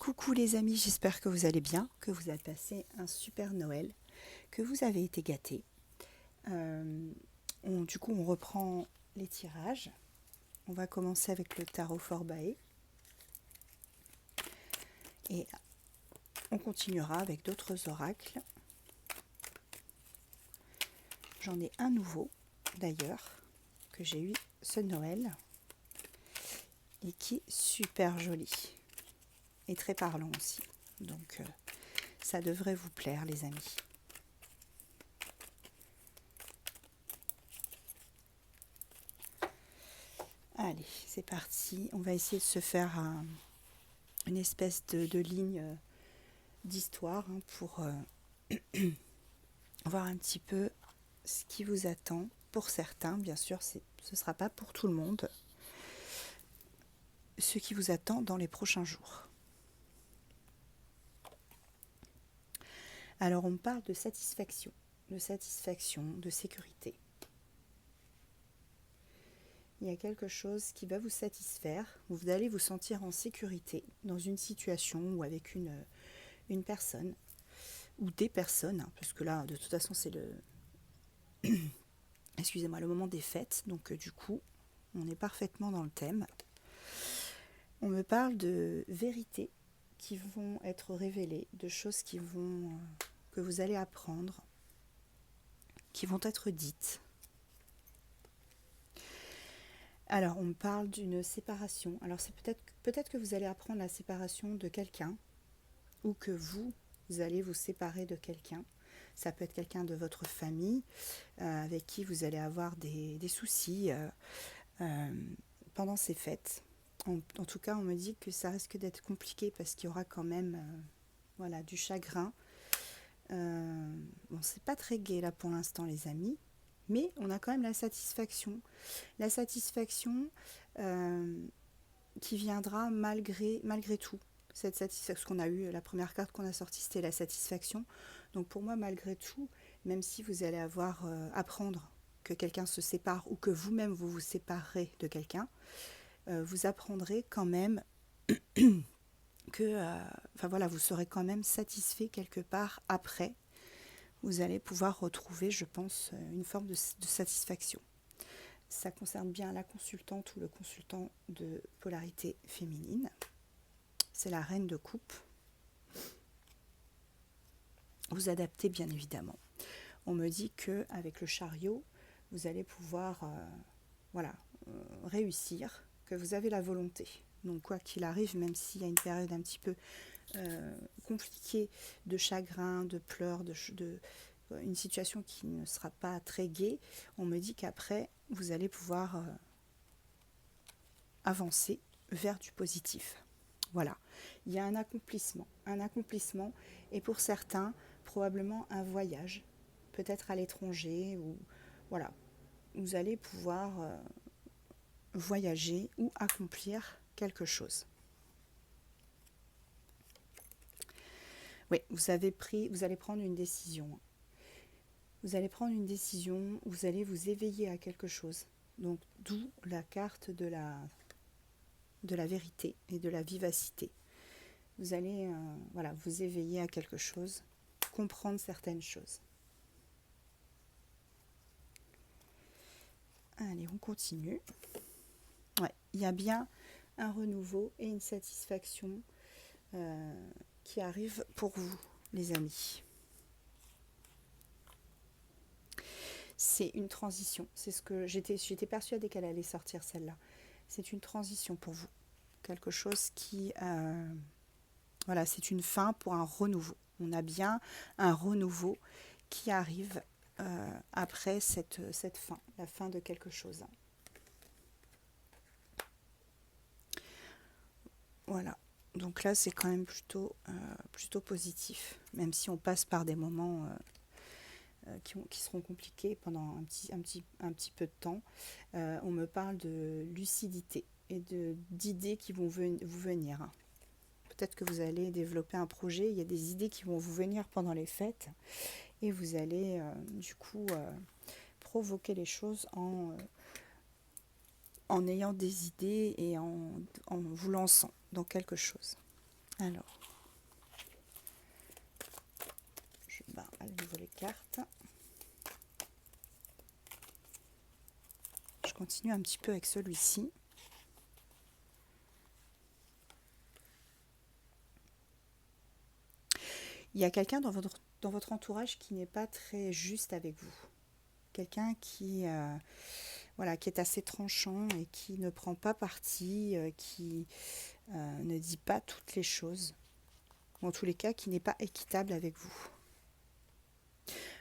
Coucou les amis, j'espère que vous allez bien, que vous avez passé un super Noël, que vous avez été gâtés. Du coup, on reprend les tirages. On va commencer avec le tarot Forbae. Et on continuera avec d'autres oracles. J'en ai un nouveau, d'ailleurs, que j'ai eu ce Noël et qui est super joli et très parlant aussi. Donc, ça devrait vous plaire, les amis. Allez, c'est parti. On va essayer de se faire une espèce de ligne d'histoire pour voir un petit peu ce qui vous attend. Pour certains, bien sûr, ce ne sera pas pour tout le monde. Ce qui vous attend dans les prochains jours. Alors, on parle de satisfaction, de sécurité. Il y a quelque chose qui va vous satisfaire, où vous allez vous sentir en sécurité dans une situation ou avec une personne ou des personnes, parce que là, de toute façon, c'est le moment des fêtes, donc du coup, on est parfaitement dans le thème. On me parle de vérités qui vont être révélées, de choses que vous allez apprendre, qui vont être dites. Alors, on me parle d'une séparation. Alors, c'est peut-être que vous allez apprendre la séparation de quelqu'un, ou que vous allez vous séparer de quelqu'un. Ça peut être quelqu'un de votre famille, avec qui vous allez avoir des soucis pendant ces fêtes. En tout cas, on me dit que ça risque d'être compliqué parce qu'il y aura quand même du chagrin. Bon, c'est pas très gai là pour l'instant, les amis, mais on a quand même la satisfaction. La satisfaction qui viendra malgré tout. Cette satisfaction qu'on a eue, la première carte qu'on a sortie, c'était la satisfaction. Donc pour moi, malgré tout, même si vous allez apprendre que quelqu'un se sépare ou que vous-même vous séparerez de quelqu'un, vous apprendrez quand même que vous serez quand même satisfait quelque part après. Vous allez pouvoir retrouver, je pense, une forme de satisfaction. Ça concerne bien la consultante ou le consultant de polarité féminine. C'est la reine de coupe. Vous adaptez bien évidemment. On me dit qu'avec le chariot, vous allez pouvoir réussir, que vous avez la volonté. Donc quoi qu'il arrive, même s'il y a une période un petit peu compliquée de chagrin, de pleurs, une situation qui ne sera pas très gaie, on me dit qu'après, vous allez pouvoir avancer vers du positif. Voilà, il y a un accomplissement, et pour certains, probablement un voyage, peut-être à l'étranger, ou voilà, vous allez pouvoir voyager ou accomplir quelque chose. Oui, vous allez prendre une décision. Vous allez prendre une décision, vous allez vous éveiller à quelque chose. Donc, d'où la carte de la vérité et de la vivacité. Vous allez vous éveiller à quelque chose, comprendre certaines choses. Allez, on continue. Ouais, il y a bien un renouveau et une satisfaction qui arrive pour vous, les amis. C'est une transition. C'est ce que j'étais persuadée qu'elle allait sortir, celle-là. C'est une transition pour vous. Quelque chose qui... c'est une fin pour un renouveau. On a bien un renouveau qui arrive après cette fin, la fin de quelque chose. Voilà. Donc là, c'est quand même plutôt positif, même si on passe par des moments qui seront compliqués pendant un petit peu de temps. On me parle de lucidité et d'idées qui vont vous venir. Peut-être que vous allez développer un projet, il y a des idées qui vont vous venir pendant les fêtes et vous allez provoquer les choses en ayant des idées et en vous lançant dans quelque chose. Alors, je barre à nouveau les cartes. Je continue un petit peu avec celui-ci. Il y a quelqu'un dans votre entourage qui n'est pas très juste avec vous. Quelqu'un qui, voilà, qui est assez tranchant et qui ne prend pas parti, qui ne dit pas toutes les choses. Ou en tous les cas, qui n'est pas équitable avec vous.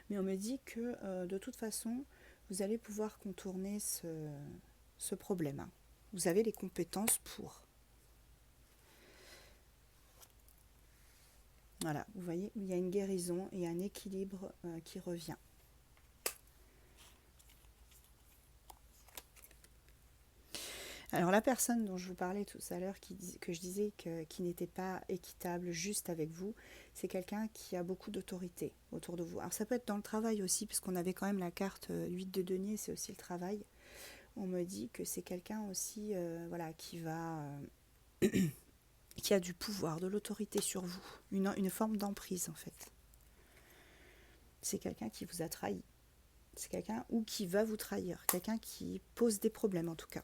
Mais on me dit que de toute façon, vous allez pouvoir contourner ce problème. Vous avez les compétences pour. Voilà, vous voyez, il y a une guérison et un équilibre qui revient. Alors la personne dont je vous parlais tout à l'heure, que je disais qui n'était pas équitable, juste avec vous, c'est quelqu'un qui a beaucoup d'autorité autour de vous. Alors ça peut être dans le travail aussi, puisqu'on avait quand même la carte 8 de denier, c'est aussi le travail. On me dit que c'est quelqu'un aussi voilà, qui a du pouvoir, de l'autorité sur vous, une forme d'emprise en fait. C'est quelqu'un qui vous a trahi. C'est quelqu'un ou qui va vous trahir, quelqu'un qui pose des problèmes en tout cas.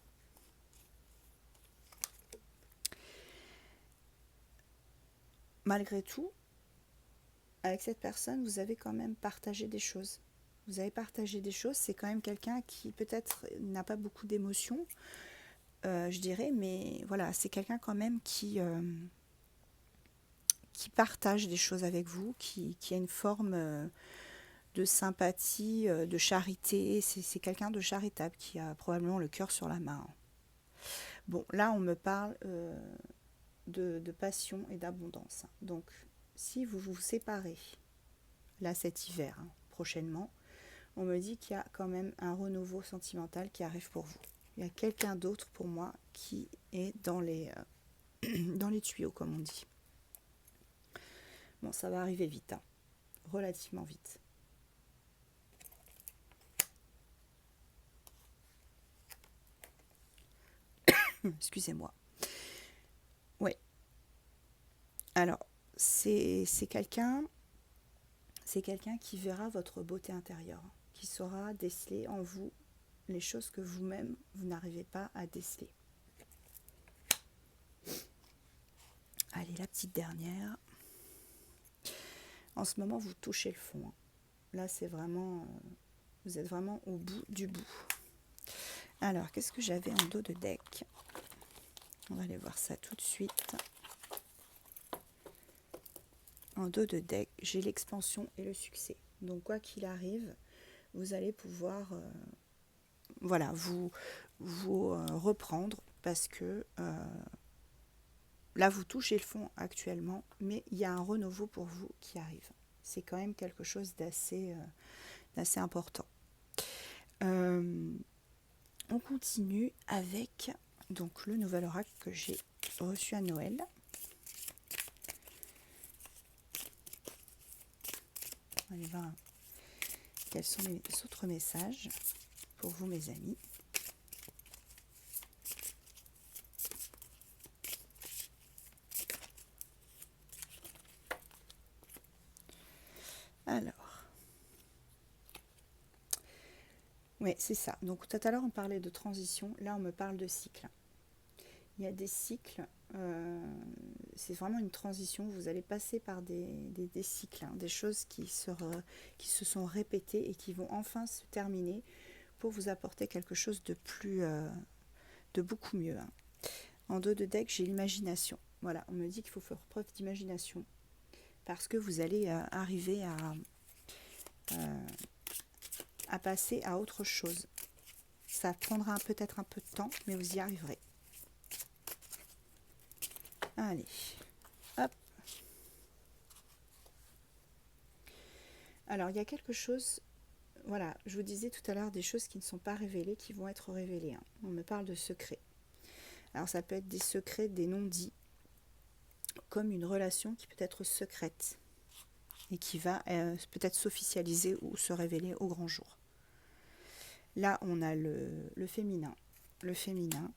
Malgré tout, avec cette personne, vous avez quand même partagé des choses. Vous avez partagé des choses, c'est quand même quelqu'un qui peut-être n'a pas beaucoup d'émotions, je dirais, mais voilà, c'est quelqu'un quand même qui partage des choses avec vous, qui a une forme de sympathie, de charité. C'est quelqu'un de charitable qui a probablement le cœur sur la main. Bon, là, on me parle de passion et d'abondance. Donc, si vous vous séparez, là, cet hiver, prochainement, on me dit qu'il y a quand même un renouveau sentimental qui arrive pour vous. Il y a quelqu'un d'autre pour moi qui est dans les tuyaux, comme on dit. Bon, ça va arriver vite, relativement vite. Excusez-moi. Ouais. Alors, c'est quelqu'un qui verra votre beauté intérieure, qui saura déceler en vous les choses que vous-même, vous n'arrivez pas à déceler. Allez, la petite dernière. En ce moment, vous touchez le fond. Là, c'est vraiment... vous êtes vraiment au bout du bout. Alors, qu'est-ce que j'avais en dos de deck? On va aller voir ça tout de suite. En dos de deck, j'ai l'expansion et le succès. Donc, quoi qu'il arrive, vous allez pouvoir voilà, vous reprendre parce que là, vous touchez le fond actuellement, mais il y a un renouveau pour vous qui arrive. C'est quand même quelque chose d'assez important. On continue avec donc le nouvel oracle que j'ai reçu à Noël. On va aller voir quels sont les autres messages pour vous, mes amis. Alors, oui, c'est ça. Donc tout à l'heure, on parlait de transition. Là, on me parle de cycle. Il y a des cycles. C'est vraiment une transition. Vous allez passer par des cycles, des choses qui se sont répétées et qui vont enfin se terminer pour vous apporter quelque chose de plus, de beaucoup mieux. En dos de deck, j'ai l'imagination. Voilà, on me dit qu'il faut faire preuve d'imagination parce que vous allez arriver à passer à autre chose. Ça prendra peut-être un peu de temps, mais vous y arriverez. Allez, hop. Alors, il y a quelque chose, voilà, je vous disais tout à l'heure des choses qui ne sont pas révélées, qui vont être révélées. On me parle de secrets. Alors, ça peut être des secrets, des non-dits, comme une relation qui peut être secrète et qui va peut-être s'officialiser ou se révéler au grand jour. Là, on a le féminin. Le féminin.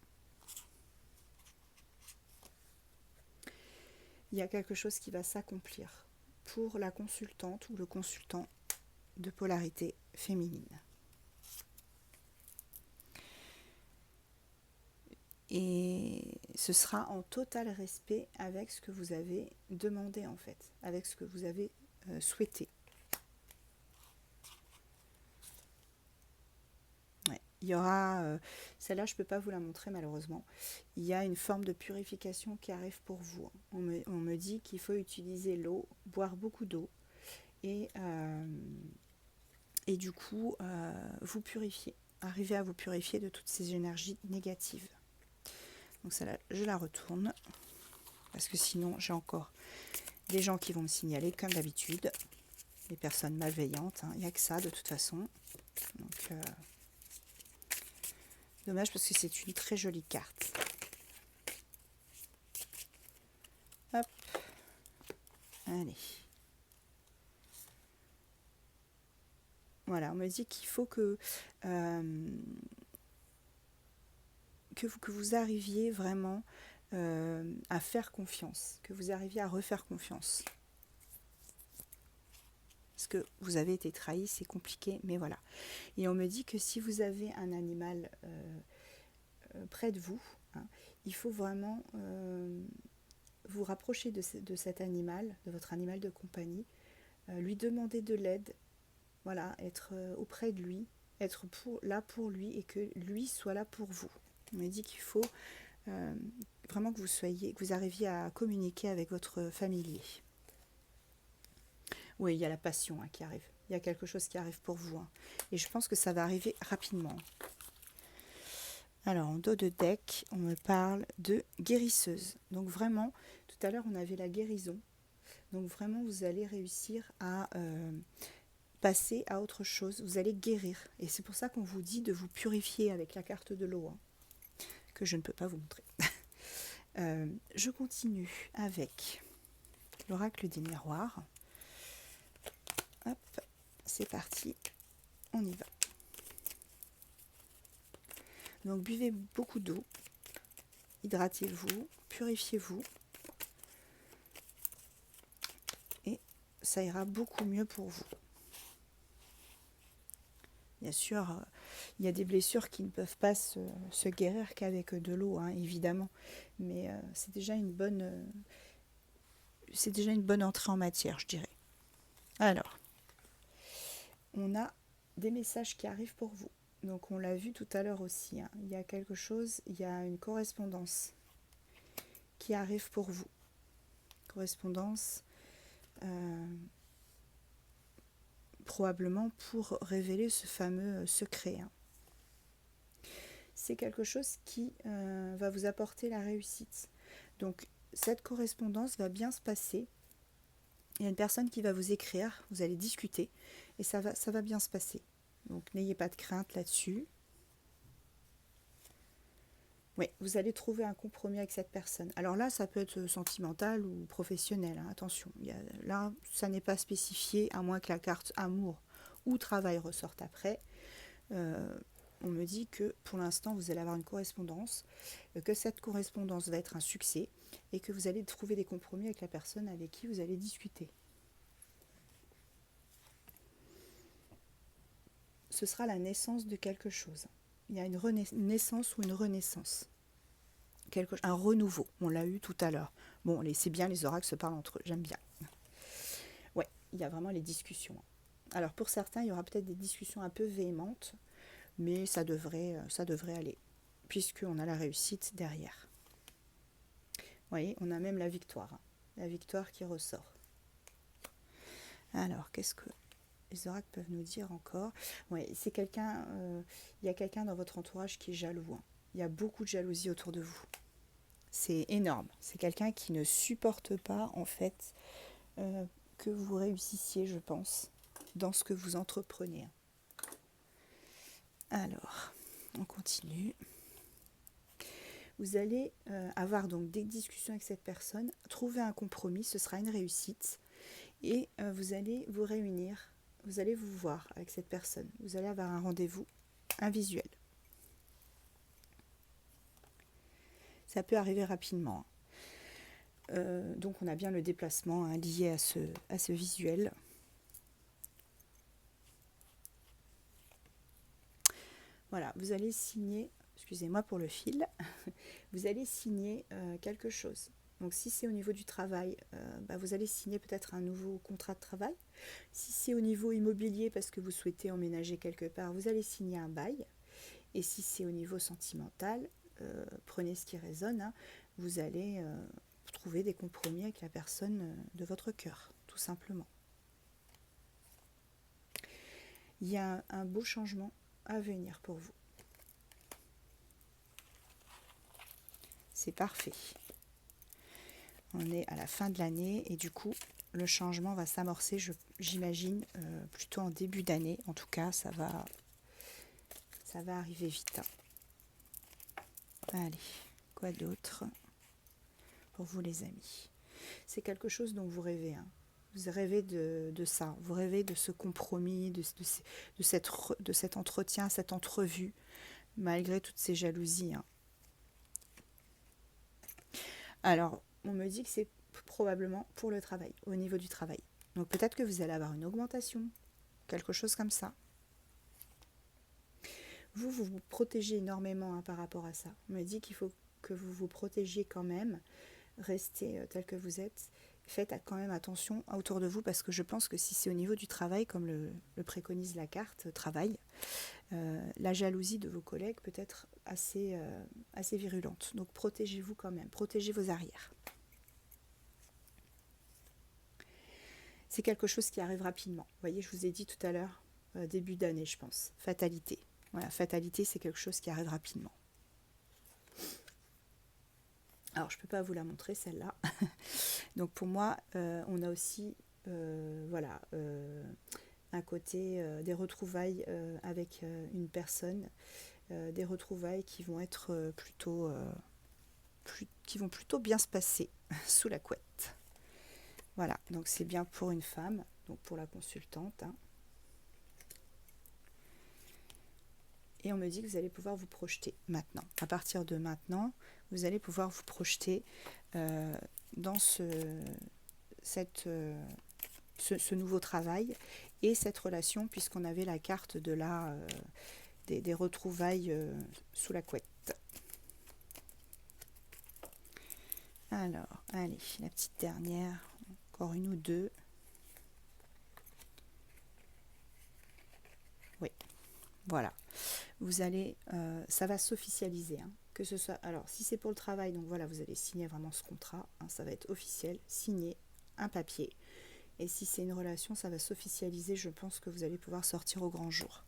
il y a quelque chose qui va s'accomplir pour la consultante ou le consultant de polarité féminine. Et ce sera en total respect avec ce que vous avez demandé en fait, avec ce que vous avez souhaité. Ouais. Il y aura, celle-là je ne peux pas vous la montrer malheureusement, il y a une forme de purification qui arrive pour vous. On me dit qu'il faut utiliser l'eau, boire beaucoup d'eau et du coup vous purifier, arriver à vous purifier de toutes ces énergies négatives. Donc celle-là, je la retourne, parce que sinon j'ai encore des gens qui vont me signaler, comme d'habitude, des personnes malveillantes, hein. Il n'y a que ça de toute façon. Donc, dommage parce que c'est une très jolie carte. Hop, allez. Voilà, on me dit qu'il faut que vous arriviez vraiment à faire confiance, que vous arriviez à refaire confiance. Parce que vous avez été trahi, c'est compliqué, mais voilà. Et on me dit que si vous avez un animal près de vous, hein, il faut vraiment vous rapprocher de cet animal, de votre animal de compagnie, lui demander de l'aide, voilà, être auprès de lui, être là pour lui et que lui soit là pour vous. On me dit qu'il faut vraiment que vous arriviez à communiquer avec votre familier. Oui, il y a la passion qui arrive. Il y a quelque chose qui arrive pour vous. Et je pense que ça va arriver rapidement. Alors, en dos de deck, on me parle de guérisseuse. Donc vraiment, tout à l'heure, on avait la guérison. Donc vraiment, vous allez réussir à passer à autre chose. Vous allez guérir. Et c'est pour ça qu'on vous dit de vous purifier avec la carte de l'eau, que je ne peux pas vous montrer. Je continue avec l'oracle des miroirs. Hop, c'est parti, on y va. Donc buvez beaucoup d'eau, hydratez-vous, purifiez-vous et ça ira beaucoup mieux pour vous. Bien sûr, il y a des blessures qui ne peuvent pas se guérir qu'avec de l'eau, évidemment, mais c'est déjà une bonne entrée en matière, je dirais. Alors, on a des messages qui arrivent pour vous. Donc on l'a vu tout à l'heure aussi, il y a quelque chose, il y a une correspondance qui arrive pour vous. Correspondance probablement pour révéler ce fameux secret. C'est quelque chose qui va vous apporter la réussite. Donc cette correspondance va bien se passer. Il y a une personne qui va vous écrire, vous allez discuter et ça va bien se passer. Donc n'ayez pas de crainte là-dessus. Oui, vous allez trouver un compromis avec cette personne. Alors là, ça peut être sentimental ou professionnel, attention. Là, ça n'est pas spécifié, à moins que la carte amour ou travail ressorte après. On me dit que pour l'instant, vous allez avoir une correspondance, que cette correspondance va être un succès et que vous allez trouver des compromis avec la personne avec qui vous allez discuter. Ce sera la naissance de quelque chose. Il y a une naissance ou une renaissance. Un renouveau. On l'a eu tout à l'heure. Bon, c'est bien, les oracles se parlent entre eux. J'aime bien. Ouais, il y a vraiment les discussions. Alors pour certains, il y aura peut-être des discussions un peu véhémentes, mais ça devrait aller, puisqu'on a la réussite derrière. Vous voyez, on a même la victoire. La victoire qui ressort. Alors, qu'est-ce que les oracles peuvent nous dire encore? Ouais, c'est quelqu'un, il y a quelqu'un dans votre entourage qui est jaloux. Il y a beaucoup de jalousie autour de vous. C'est énorme. C'est quelqu'un qui ne supporte pas, en fait, que vous réussissiez, je pense, dans ce que vous entreprenez. Alors, on continue. Vous allez avoir donc des discussions avec cette personne, trouver un compromis, ce sera une réussite, et vous allez vous réunir, vous allez vous voir avec cette personne. Vous allez avoir un rendez-vous, un visuel. Ça peut arriver rapidement. Donc on a bien le déplacement hein, lié à ce visuel. Voilà, vous allez signer, excusez-moi pour le fil, vous allez signer quelque chose. Donc si c'est au niveau du travail, vous allez signer peut-être un nouveau contrat de travail. Si c'est au niveau immobilier parce que vous souhaitez emménager quelque part, vous allez signer un bail. Et si c'est au niveau sentimental, prenez ce qui résonne, hein, vous allez trouver des compromis avec la personne de votre cœur, tout simplement. Il y a un beau changement à venir pour vous. C'est parfait. On est à la fin de l'année et du coup, le changement va s'amorcer, j'imagine, plutôt en début d'année. En tout cas, ça va arriver vite. Allez, quoi d'autre pour vous les amis? C'est quelque chose dont vous rêvez. Hein. Vous rêvez de ça, vous rêvez de ce compromis, de cet entretien, cette entrevue, malgré toutes ces jalousies. Hein. Alors, on me dit que c'est probablement pour le travail, au niveau du travail. Donc peut-être que vous allez avoir une augmentation, quelque chose comme ça. Vous vous protégez énormément hein, par rapport à ça. On me dit qu'il faut que vous vous protégiez quand même, restez tel que vous êtes. Faites quand même attention autour de vous parce que je pense que si c'est au niveau du travail, comme le préconise la carte travail, la jalousie de vos collègues peut être assez virulente. Donc protégez-vous quand même, protégez vos arrières. C'est quelque chose qui arrive rapidement. Vous voyez, je vous ai dit tout à l'heure, début d'année, je pense. Fatalité. Voilà, fatalité, c'est quelque chose qui arrive rapidement. Alors, je ne peux pas vous la montrer, celle-là. Donc, pour moi, on a aussi, un côté des retrouvailles avec une personne, des retrouvailles qui vont être qui vont plutôt bien se passer sous la couette. Voilà, donc c'est bien pour une femme, donc pour la consultante. Hein. Et on me dit que vous allez pouvoir vous projeter maintenant. À partir de maintenant, vous allez pouvoir vous projeter dans ce nouveau travail et cette relation, puisqu'on avait la carte de des retrouvailles sous la couette. Alors, allez, la petite dernière, encore une ou deux. Oui, voilà. Vous allez, ça va s'officialiser, hein, que ce soit, alors si c'est pour le travail, donc voilà, vous allez signer vraiment ce contrat, hein, ça va être officiel, signer un papier. Et si c'est une relation, ça va s'officialiser, je pense que vous allez pouvoir sortir au grand jour.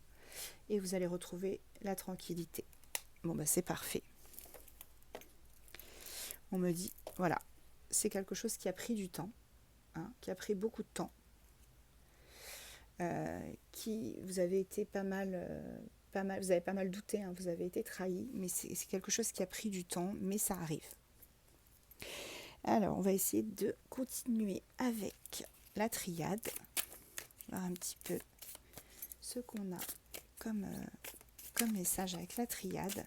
Et vous allez retrouver la tranquillité. Bon, c'est parfait. On me dit, voilà, c'est quelque chose qui a pris du temps, hein, qui a pris beaucoup de temps, qui vous avez été pas mal, vous avez pas mal douté, hein, vous avez été trahi, mais c'est quelque chose qui a pris du temps, mais ça arrive. Alors, on va essayer de continuer avec la triade, voir un petit peu ce qu'on a comme message avec la triade.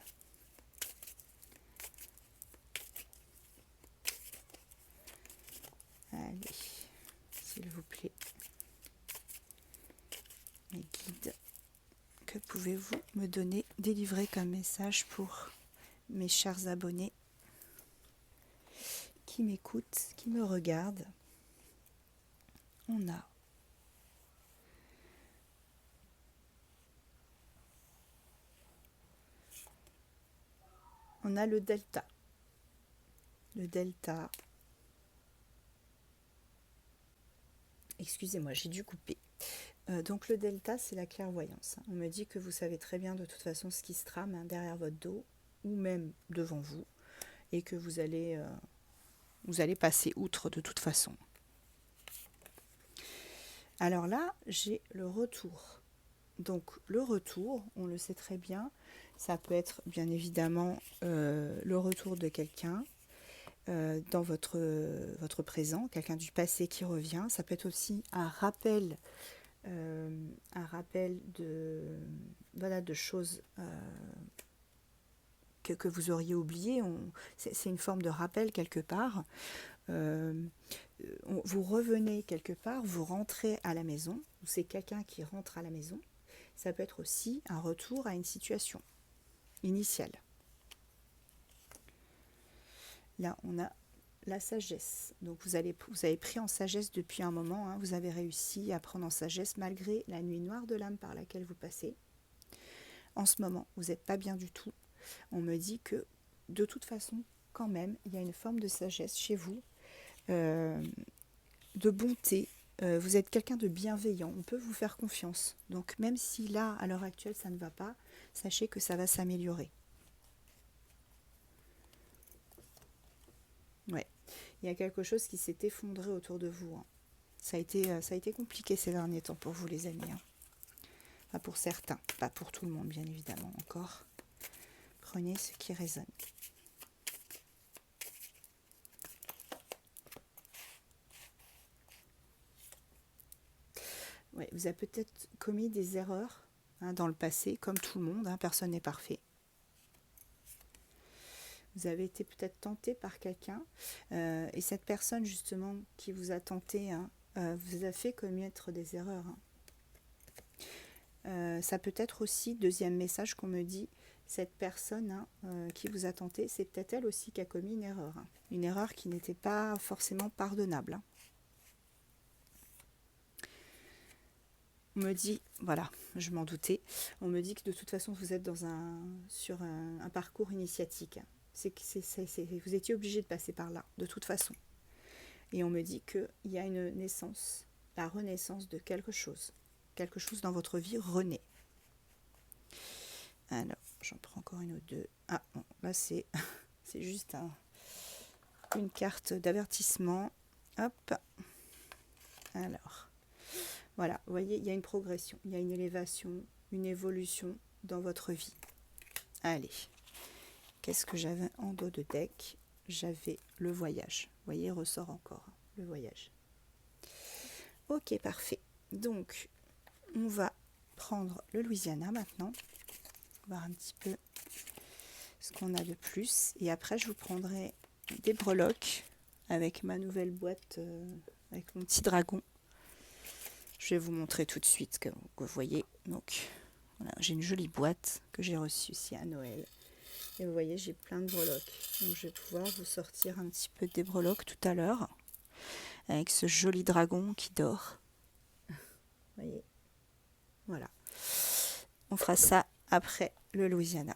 Allez, s'il vous plaît, mes guides, que pouvez-vous me donner, délivrer comme message pour mes chers abonnés qui m'écoutent, qui me regardent? On a le delta. Le delta. Excusez-moi, j'ai dû couper. Donc le delta, c'est la clairvoyance. On me dit que vous savez très bien de toute façon ce qui se trame hein, derrière votre dos ou même devant vous et que vous allez passer outre de toute façon. Alors là, j'ai le retour. Donc le retour, on le sait très bien, ça peut être bien évidemment le retour de quelqu'un dans votre présent, quelqu'un du passé qui revient. Ça peut être aussi un rappel de choses que vous auriez oubliées. C'est une forme de rappel quelque part. vous revenez quelque part, vous rentrez à la maison, ou c'est quelqu'un qui rentre à la maison. Ça peut être aussi un retour à une situation initiale. Là, on a la sagesse. Donc, vous avez pris en sagesse depuis un moment. Hein, vous avez réussi à prendre en sagesse malgré la nuit noire de l'âme par laquelle vous passez. En ce moment, vous n'êtes pas bien du tout. On me dit que, de toute façon, quand même, il y a une forme de sagesse chez vous, de bonté. Vous êtes quelqu'un de bienveillant. On peut vous faire confiance. Donc, même si là, à l'heure actuelle, ça ne va pas, sachez que ça va s'améliorer. Ouais. Il y a quelque chose qui s'est effondré autour de vous. Hein. Ça a été compliqué ces derniers temps pour vous, les amis. Hein. Enfin, pour certains, pas pour tout le monde, bien évidemment, encore. Prenez ce qui résonne. Ouais, vous avez peut-être commis des erreurs dans le passé, comme tout le monde. Hein, personne n'est parfait. Vous avez été peut-être tenté par quelqu'un et cette personne justement qui vous a tenté vous a fait commettre des erreurs. Hein. Ça peut être aussi, deuxième message qu'on me dit, cette personne qui vous a tenté, c'est peut-être elle aussi qui a commis une erreur. Hein. Une erreur qui n'était pas forcément pardonnable. Hein. On me dit, voilà, je m'en doutais, on me dit que de toute façon vous êtes sur un parcours initiatique. Vous étiez obligé de passer par là, de toute façon. Et on me dit qu'il y a une naissance, la renaissance de quelque chose. Quelque chose dans votre vie renaît. Alors, j'en prends encore une ou deux. Ah, bon, là c'est juste une carte d'avertissement. Hop. Alors, voilà, vous voyez, il y a une progression, il y a une élévation, une évolution dans votre vie. Allez. Qu'est-ce que j'avais en dos de deck? J'avais le voyage. Vous voyez, il ressort encore le voyage. Ok, parfait. Donc, on va prendre le Louisiana maintenant. Voir un petit peu ce qu'on a de plus. Et après, je vous prendrai des breloques avec ma nouvelle boîte, avec mon petit dragon. Je vais vous montrer tout de suite que vous voyez. Donc, voilà, j'ai une jolie boîte que j'ai reçue ici à Noël. Et vous voyez, j'ai plein de breloques. Donc, je vais pouvoir vous sortir un petit peu des breloques tout à l'heure. Avec ce joli dragon qui dort. Vous voyez. Voilà. On fera ça après le Louisiana.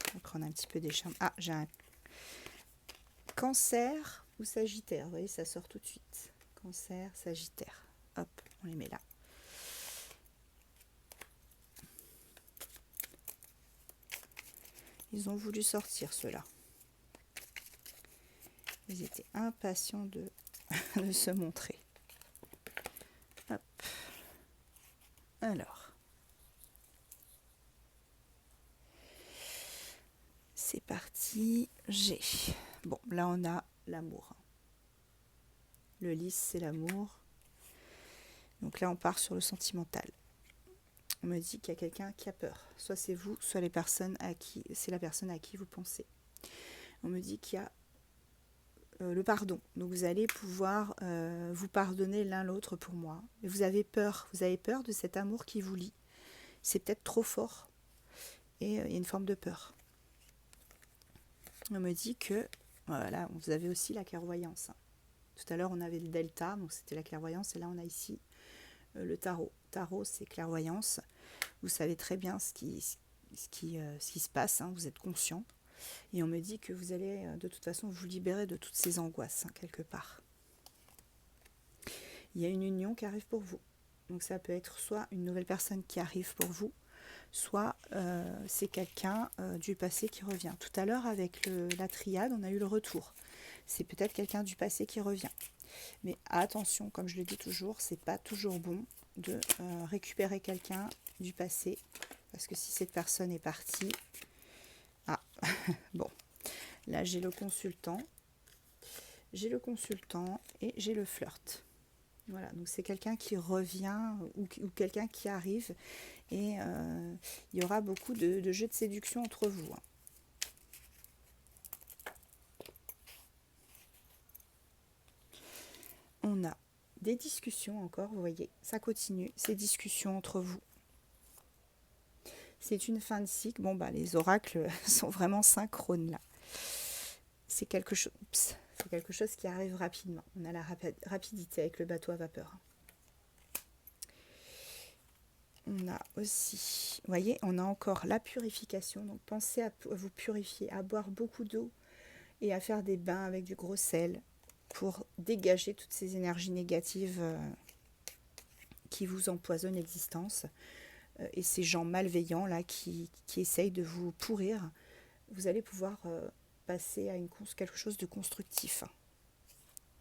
On va prendre un petit peu des charmes. Ah, j'ai un Cancer ou Sagittaire. Vous voyez, ça sort tout de suite. Cancer, Sagittaire. Hop, on les met là. Ils ont voulu sortir ceux-là. Ils étaient impatients de se montrer. Hop. Alors. C'est parti. G. Bon, là on a l'amour. Le lys, c'est l'amour. Donc là, on part sur le sentimental. On me dit qu'il y a quelqu'un qui a peur. Soit c'est vous, soit c'est la personne à qui vous pensez. On me dit qu'il y a le pardon. Donc vous allez pouvoir vous pardonner l'un l'autre pour moi. Et vous avez peur de cet amour qui vous lie. C'est peut-être trop fort. Et il y a une forme de peur. On me dit que, voilà, vous avez aussi la clairvoyance. Tout à l'heure, on avait le delta, donc c'était la clairvoyance. Et là, on a ici le tarot. Tarot, c'est clairvoyance. Vous savez très bien ce qui se passe, hein, vous êtes conscient. Et on me dit que vous allez de toute façon vous libérer de toutes ces angoisses, hein, quelque part. Il y a une union qui arrive pour vous. Donc ça peut être soit une nouvelle personne qui arrive pour vous, soit c'est quelqu'un du passé qui revient. Tout à l'heure, avec la triade, on a eu le retour. C'est peut-être quelqu'un du passé qui revient. Mais attention, comme je le dis toujours, c'est pas toujours bon de récupérer quelqu'un du passé. Parce que si cette personne est partie... Ah, bon. Là, j'ai le consultant. J'ai le consultant et j'ai le flirt. Voilà, donc c'est quelqu'un qui revient ou quelqu'un qui arrive. Et il y aura beaucoup de jeux de séduction entre vous. Hein. des discussions encore, vous voyez, ça continue, ces discussions entre vous. C'est une fin de cycle. Bon, bah, les oracles sont vraiment synchrones là. C'est quelque chose qui arrive rapidement. On a la rapidité avec le bateau à vapeur. On a aussi, vous voyez, on a encore la purification. Donc pensez à vous purifier, à boire beaucoup d'eau et à faire des bains avec du gros sel pour dégager toutes ces énergies négatives qui vous empoisonnent l'existence. Et ces gens malveillants là qui essayent de vous pourrir, vous allez pouvoir passer à quelque chose de constructif.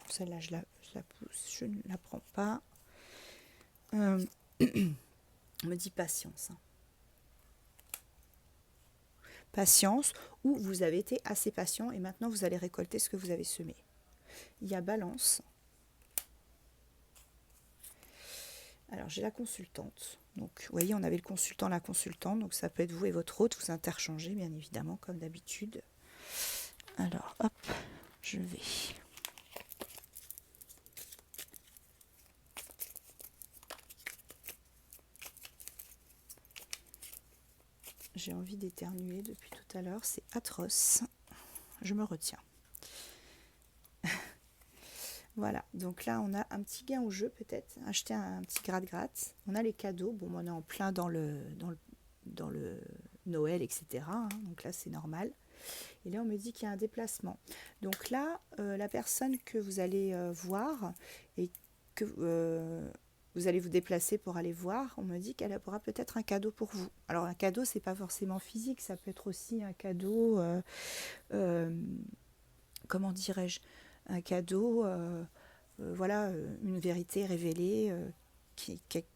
Celle-là, je la pousse, je ne la prends pas. On me dit patience. Patience, ou vous avez été assez patient et maintenant vous allez récolter ce que vous avez semé. Il y a balance. Alors j'ai la consultante. Donc vous voyez, on avait le consultant, la consultante. Donc ça peut être vous et votre hôte. Vous interchangez bien évidemment comme d'habitude. Alors hop, je vais... J'ai envie d'éternuer depuis tout à l'heure. C'est atroce. Je me retiens. Voilà, donc là on a un petit gain au jeu peut-être, acheter un petit gratte-gratte. On a les cadeaux, bon on est en plein dans le Noël, etc. hein, donc là c'est normal. Et là on me dit qu'il y a un déplacement. Donc là, la personne que vous allez voir et que vous allez vous déplacer pour aller voir, on me dit qu'elle aura peut-être un cadeau pour vous. Alors un cadeau, c'est pas forcément physique, ça peut être aussi un cadeau, comment dirais-je, un cadeau, voilà, une vérité révélée,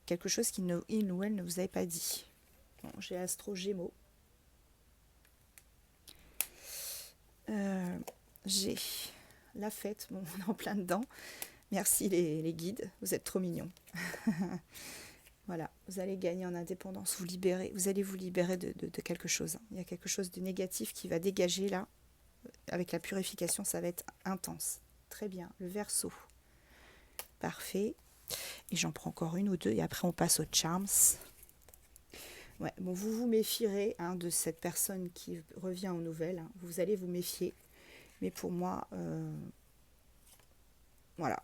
quelque chose il ou elle ne vous avait pas dit. Bon, j'ai Astro Gémeaux. J'ai la fête, bon, on est en plein dedans. Merci les guides, vous êtes trop mignons. Voilà, vous allez gagner en indépendance, vous allez vous libérer de quelque chose. Il y a quelque chose de négatif qui va dégager là. Avec la purification, ça va être intense. Très bien, le Verseau. Parfait. Et j'en prends encore une ou deux et après on passe aux charms. Ouais, bon, vous vous méfierez de cette personne qui revient aux nouvelles. Hein. Vous allez vous méfier. Mais pour moi, voilà,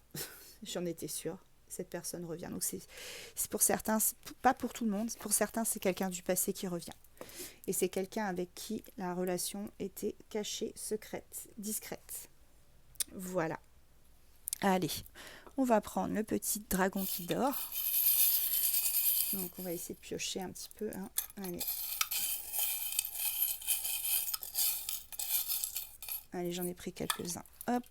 j'en étais sûre. Cette personne revient. Donc c'est pour certains, pas pour tout le monde. Pour certains, c'est quelqu'un du passé qui revient. Et c'est quelqu'un avec qui la relation était cachée, secrète, discrète. Voilà. Allez, on va prendre le petit dragon qui dort. Donc on va essayer de piocher un petit peu. Hein. Allez. Allez, j'en ai pris quelques-uns. Hop.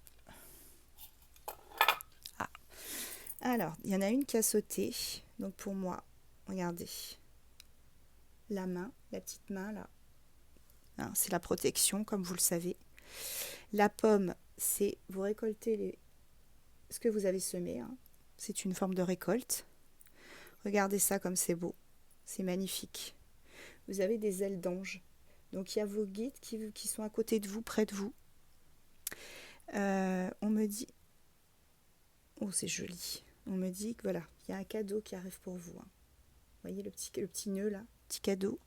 Ah. Alors, il y en a une qui a sauté. Donc pour moi, regardez. La main, la petite main là. Hein, c'est la protection, comme vous le savez. La pomme, c'est vous récoltez ce que vous avez semé. Hein. C'est une forme de récolte. Regardez ça comme c'est beau. C'est magnifique. Vous avez des ailes d'ange. Donc il y a vos guides qui sont à côté de vous, près de vous. On me dit... Oh, c'est joli. On me dit que voilà, il y a un cadeau qui arrive pour vous. Hein. Vous voyez le petit nœud là, petit cadeau.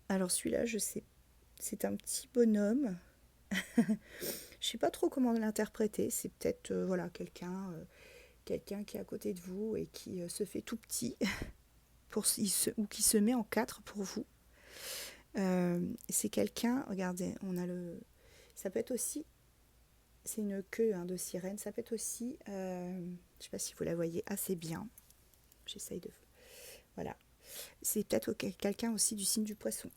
Alors celui-là, je sais, c'est un petit bonhomme. Je sais pas trop comment l'interpréter. C'est peut-être voilà quelqu'un qui est à côté de vous et qui se fait tout petit ou qui se met en quatre pour vous. C'est quelqu'un. Regardez, on a le. Ça peut être aussi. C'est une queue de sirène. Ça peut être aussi. Je sais pas si vous la voyez assez bien. J'essaye de. Voilà. C'est peut-être quelqu'un aussi du signe du poisson.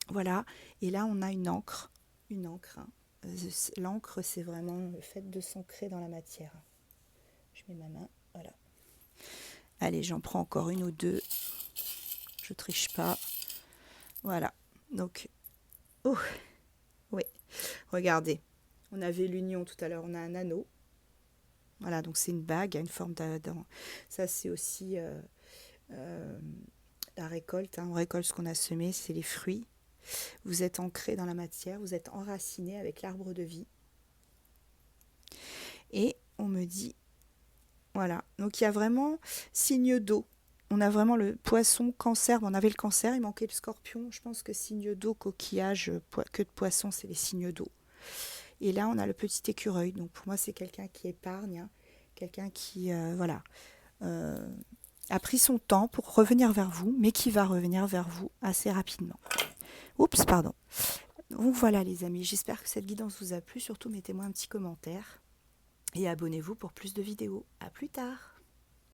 Voilà. Et là, on a une encre. Une encre. Hein. L'encre, c'est vraiment le fait de s'ancrer dans la matière. Je mets ma main. Voilà. Allez, j'en prends encore une ou deux. Je triche pas. Voilà. Donc, oh, oui. Regardez. On avait l'union tout à l'heure. On a un anneau. Voilà, donc c'est une bague, une forme d'adam. Ça, c'est aussi la récolte. Hein. On récolte ce qu'on a semé, c'est les fruits. Vous êtes ancré dans la matière, vous êtes enraciné avec l'arbre de vie. Et on me dit, voilà, donc il y a vraiment signe d'eau. On a vraiment le poisson, cancer, on avait le cancer, il manquait le scorpion. Je pense que signe d'eau, coquillage, queue de poisson, c'est les signes d'eau. Et là, on a le petit écureuil. Donc pour moi, c'est quelqu'un qui épargne, hein, quelqu'un qui, voilà, euh, a pris son temps pour revenir vers vous, mais qui va revenir vers vous assez rapidement. Oups, pardon. Donc voilà les amis, j'espère que cette guidance vous a plu. Surtout, mettez-moi un petit commentaire et abonnez-vous pour plus de vidéos. À plus tard.